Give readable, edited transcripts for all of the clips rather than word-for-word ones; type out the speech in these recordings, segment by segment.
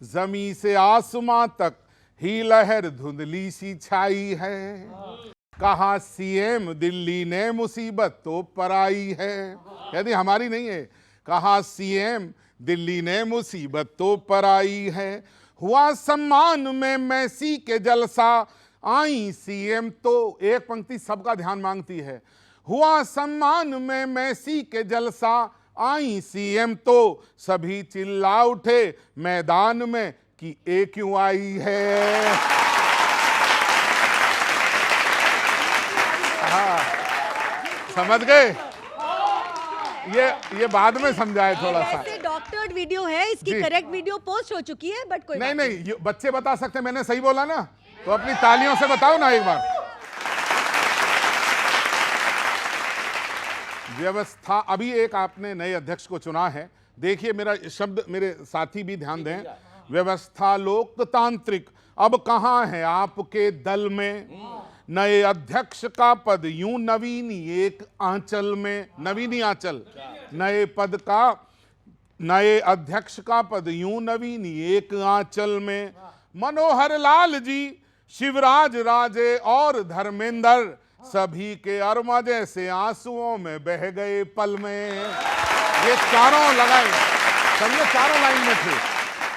जमी से आसमां तक ही लहर धुंधली सी छाई है। कहा सीएम दिल्ली ने मुसीबत तो पराई है, यदि हमारी नहीं है। कहा सीएम दिल्ली ने मुसीबत तो पराई है। हुआ सम्मान में मैसी के जलसा, आई सीएम तो, एक पंक्ति सबका ध्यान मांगती है। हुआ सम्मान में मैसी के जलसा, आई सीएम तो, सभी चिल्ला उठे मैदान में कि ए क्यों आई है। हाँ, समझ गए? ये बाद में समझाए थोड़ा सा। डॉक्टर्ड वीडियो है, इसकी करेक्ट वीडियो पोस्ट हो चुकी है, बट कोई नहीं, बच्चे बता सकते, मैंने सही बोला ना, तो अपनी तालियों से बताओ ना एक बार। व्यवस्था, अभी एक आपने नए अध्यक्ष को चुना है, देखिए मेरा शब्द, मेरे साथी भी ध्यान दें। व्यवस्था लोकतांत्रिक अब कहां है आपके दल में, नए अध्यक्ष का पद यूं नवीनी एक आंचल में, नवीनी आंचल, नए पद का, नए अध्यक्ष का पद यूं नवीनी एक आंचल में। मनोहर लाल जी, शिवराज राजे और धर्मेंद्र, सभी के अरमा जैसे आंसुओं में बह गए पल में। ये चारों लगाए, समझे, चारों लाइन में थे।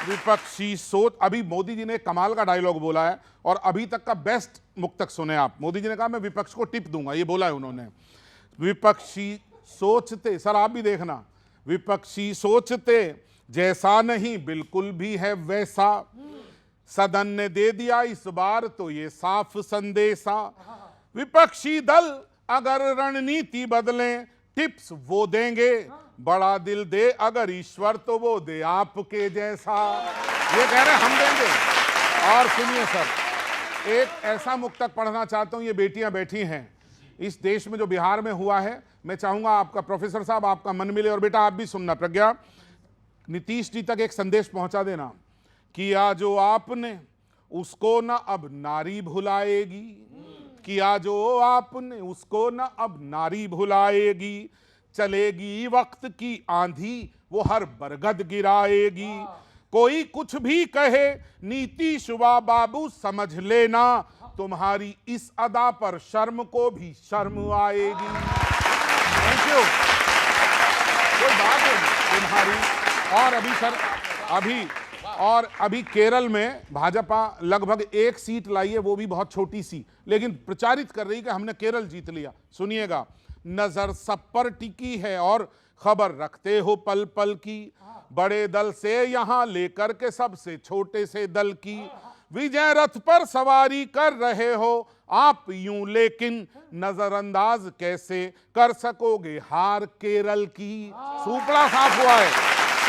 विपक्षी सोच, अभी मोदी जी ने कमाल का डायलॉग बोला है और अभी तक का बेस्ट मुक्तक सुने आप। मोदी जी ने कहा मैं विपक्ष को टिप दूंगा, ये बोला है उन्होंने। विपक्षी सोचते, सर आप भी देखना, विपक्षी सोचते जैसा नहीं बिल्कुल भी है वैसा, सदन ने दे दिया इस बार तो ये साफ संदेशा। विपक्षी दल अगर रणनीति बदलें, टिप्स वो देंगे, बड़ा दिल दे अगर ईश्वर तो वो दे आपके जैसा। ये कह रहे हम देंगे। और सुनिए सर, एक ऐसा मुक्तक पढ़ना चाहता हूं, ये बेटियां बैठी हैं इस देश में जो बिहार में हुआ है, मैं चाहूंगा आपका प्रोफेसर साहब आपका मन मिले, और बेटा आप भी सुनना, प्रज्ञा, नीतीश जी तक एक संदेश पहुंचा देना। किया जो आपने उसको ना अब नारी भुलाएगी, किया जो आपने उसको न अब नारी भुलाएगी, चलेगी वक्त की आंधी वो हर बरगद गिराएगी। कोई कुछ भी कहे नीतीश वा बाबू समझ लेना, तुम्हारी इस अदा पर शर्म को भी शर्म आएगी। Thank you. कोई बात है तुम्हारी। और अभी सर, अभी केरल में भाजपा लगभग 1 सीट लाई है, वो भी बहुत छोटी सी, लेकिन प्रचारित कर रही कि हमने केरल जीत लिया। सुनिएगा, नजर सब पर टिकी है और खबर रखते हो पल पल की, बड़े दल से यहां लेकर के सबसे छोटे से दल की, विजय रथ पर सवारी कर रहे हो आप यूं, लेकिन नजरअंदाज कैसे कर सकोगे हार केरल की। सुपड़ा साफ हुआ है।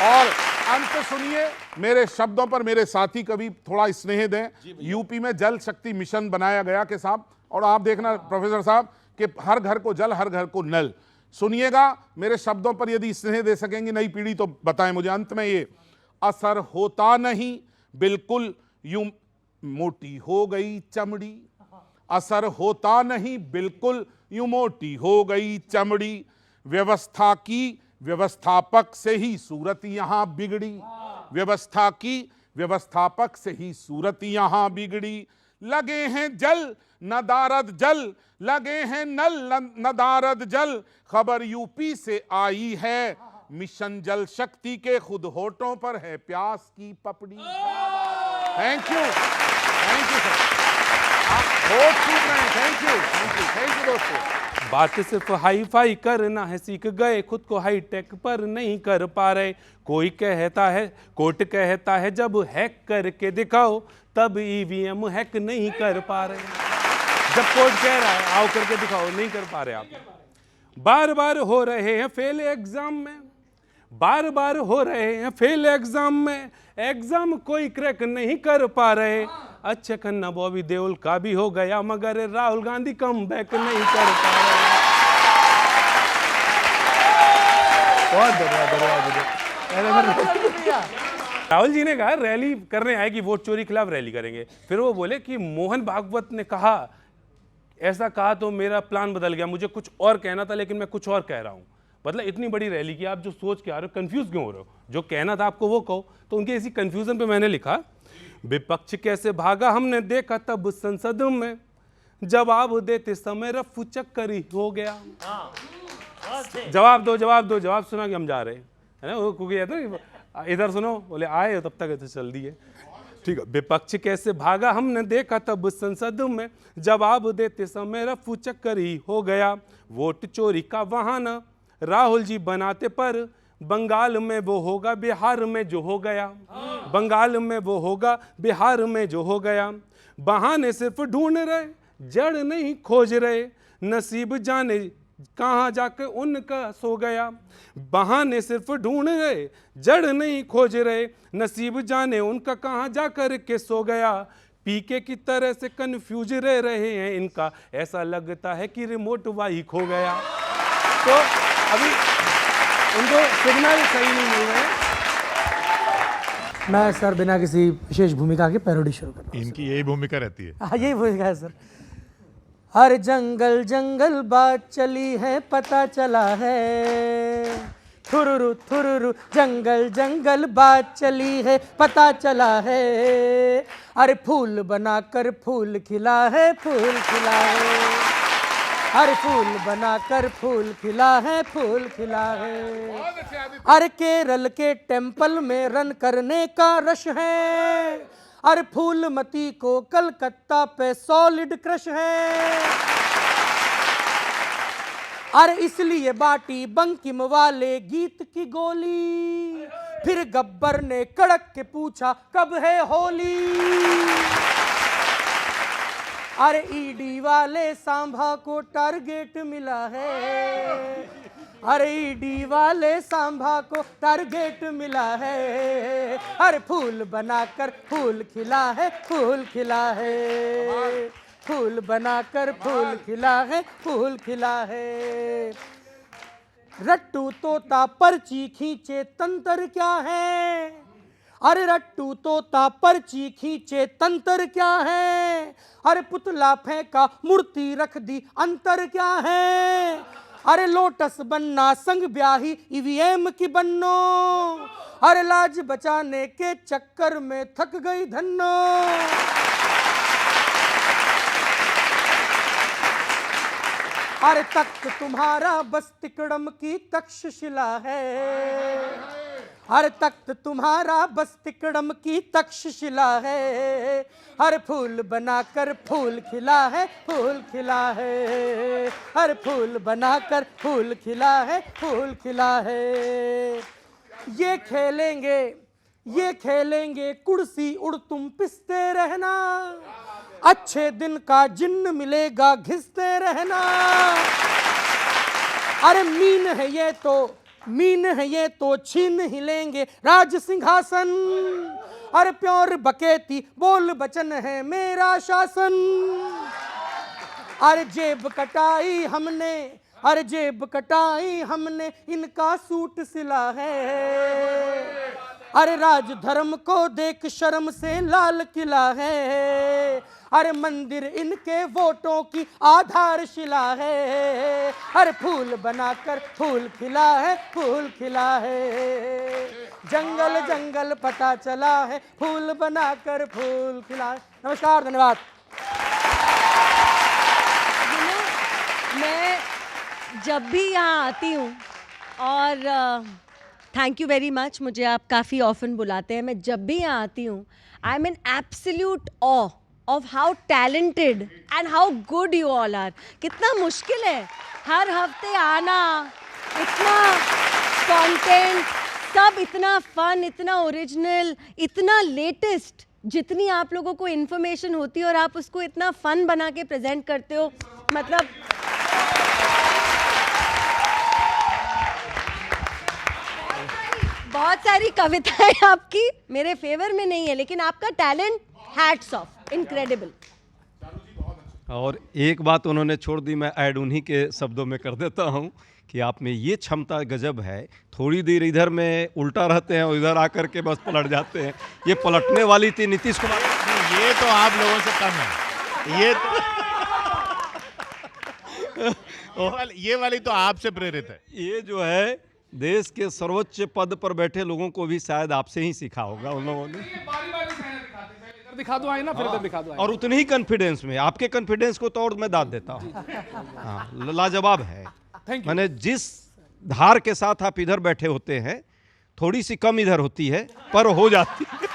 और अंत सुनिए, मेरे शब्दों पर मेरे साथी कभी थोड़ा स्नेह दें। यूपी में जल शक्ति मिशन बनाया गया के साहब, और आप देखना प्रोफेसर साहब कि हर घर को जल, हर घर को नल। सुनिएगा, मेरे शब्दों पर यदि स्नेह दे सकेंगे नई पीढ़ी तो बताएं मुझे। अंत में ये, असर होता नहीं बिल्कुल यूं मोटी हो गई चमड़ी, असर होता नहीं बिल्कुल यूं मोटी हो गई चमड़ी, व्यवस्था की व्यवस्थापक से ही सूरत यहां बिगड़ी, व्यवस्था की व्यवस्थापक से ही सूरत यहां बिगड़ी। लगे हैं जल नदारद जल, लगे हैं नल नदारद जल, खबर यूपी से आई है, मिशन जल शक्ति के खुद होठों पर है प्यास की पपड़ी। थैंक यू सर, आप होठ छूट रहे हैं। थैंक यू दोस्तों। बात सिर्फ हाई फाई करना है सीख गए, खुद को हाई टेक पर नहीं कर पा रहे। कोई कहता है, कोर्ट कहता है जब हैक करके दिखाओ, तब ईवीएम हैक नहीं कर पा रहे। जब कोर्ट कह रहा है आओ करके दिखाओ, नहीं कर पा रहे आप। बार बार हो रहे हैं फेल एग्जाम में, बार बार हो रहे हैं फेल एग्जाम में, एग्जाम कोई क्रैक नहीं कर पा रहे। अच्छे खन्ना बॉबी देओल का भी हो गया, मगर राहुल गांधी कम बैक नहीं कर पा रहे। बहुत राहुल जी ने कहा रैली करने आए कि वोट चोरी खिलाफ रैली करेंगे, फिर वो बोले कि मोहन भागवत ने कहा, ऐसा कहा तो मेरा प्लान बदल गया, मुझे कुछ और कहना था लेकिन मैं कुछ और कह रहा हूं। मतलब इतनी बड़ी रैली की आप जो सोच के आ रहे हो, कंफ्यूज क्यों हो रहे हो? जो कहना था आपको वो कहो। तो उनके इसी कंफ्यूजन पे मैंने लिखा, विपक्ष कैसे भागा हमने देखा तब संसद में, जवाब देते समय रफू चक्कर ही हो गया। जवाब दो जवाब दो, जवाब सुना कि हम जा रहे हैं, है ना? वो क्योंकि ना इधर सुनो, बोले आए हो तब तक तो चल दिए। ठीक है, विपक्ष कैसे भागा हमने देखा तब संसद में, जवाब देते समय रफू चक्कर ही हो गया। वोट चोरी का बहाना राहुल जी बनाते, पर बंगाल में वो होगा बिहार में जो हो गया, बंगाल में वो होगा बिहार में जो हो गया। बहाने सिर्फ ढूंढ रहे, जड़ नहीं खोज रहे, नसीब जाने कहाँ जाके उनका सो गया। बहाने सिर्फ ढूंढ रहे, जड़ नहीं खोज रहे, नसीब जाने उनका कहाँ जाकर के सो गया। पीके की तरह से कंफ्यूज रह रहे हैं इनका, ऐसा लगता है कि रिमोट वाही खो गया। तो अभी उनको सिग्नल सही नहीं मिल रहे। मैं सर बिना किसी विशेष भूमिका के पैरोडी शुरू करता हूँ। इनकी यही भूमिका रहती है। हाँ, यही भूमिका है सर। हर जंगल जंगल बात चली है, पता चला है, थुरुरु थुरुरु जंगल जंगल बात चली है, पता चला है। अरे फूल बनाकर फूल खिला है, फूल खिला है, अरे फूल बनाकर फूल खिला है, फूल खिला है। अरे केरल के टेम्पल में रन करने का रश है, अरे फूलमती को कलकत्ता पे सॉलिड क्रश है। अरे इसलिए बाटी बंकिम वाले गीत की गोली, फिर गब्बर ने कड़क के पूछा कब है होली। अरे ईडी वाले सांभा को टारगेट मिला है, अरे ईडी वाले सांभा को टारगेट मिला है। अरे फूल बनाकर फूल खिला है, फूल खिला है, फूल बनाकर फूल खिला है, फूल खिला है। रट्टू तोता पर्ची खींचे तंत्र क्या है, अरे रट्टू तोता पर्ची खींचे तंत्र क्या है। अरे पुतला फेंका मूर्ति रख दी अंतर क्या है। अरे लोटस बनना संग ब्याही ईवीएम की बन्नो, अरे लाज बचाने के चक्कर में थक गई धन्नो। अरे तख्त तुम्हारा बस तिकड़म की तक्षशिला है, अरे तख्त तुम्हारा बस तिकड़म की तक्षशिला है। अरे फूल बनाकर फूल खिला है, फूल खिला है, अरे फूल बनाकर फूल खिला है, फूल खिला है। ये खेलेंगे कुर्सी उड़ तुम पिसते रहना, अच्छे दिन का जिन्न मिलेगा घिसते रहना। अरे मीन है ये तो छीन ही लेंगे राज सिंहासन, अरे प्योर बकेती बोल बचन है मेरा शासन। अरे जेब कटाई हमने इनका सूट सिला है, अरे राज धर्म को देख शर्म से लाल किला है। अरे मंदिर इनके वोटों की आधारशिला है, अरे फूल बनाकर फूल खिला है, फूल खिला है। जंगल जंगल पता चला है, फूल बनाकर फूल खिला है। नमस्कार, धन्यवाद। मैं जब भी यहाँ आती हूँ, और थैंक यू वेरी मच, मुझे आप काफ़ी ऑफन बुलाते हैं, मैं जब भी यहाँ आती हूँ I am in absolute awe of how talented and how good you all are. कितना मुश्किल है हर हफ्ते आना, इतना कंटेंट, सब इतना फन, इतना ओरिजिनल, इतना लेटेस्ट, जितनी आप लोगों को इन्फॉर्मेशन होती है और आप उसको इतना फन बना के प्रेजेंट करते हो। मतलब बहुत सारी कविताएं आपकी मेरे फेवर में नहीं है, लेकिन आपका टैलेंट, हैट्स ऑफ, इनक्रेडिबल। और एक बात उन्होंने छोड़ दी, मैं ऐड उन्हीं के शब्दों में कर देता हूं कि आप में ये क्षमता गजब है, थोड़ी देर इधर में उल्टा रहते हैं और इधर आकर के बस पलट जाते हैं। ये पलटने वाली थी नीतीश कुमार। ये तो आप लोगों से कम है, ये तो ये वाली तो आपसे प्रेरित है। ये जो है देश के सर्वोच्च पद पर बैठे लोगों को भी शायद आपसे ही सीखा होगा उन लोगों ने। इधर दिखा दो आईना, फिर इधर दिखा दो आईना। और उतने ही कॉन्फिडेंस में, आपके कॉन्फिडेंस को तो और मैं दाद देता हूँ। हाँ, लाजवाब है। Thank you. मैंने जिस धार के साथ आप इधर बैठे होते हैं, थोड़ी सी कम इधर होती है पर हो जाती है।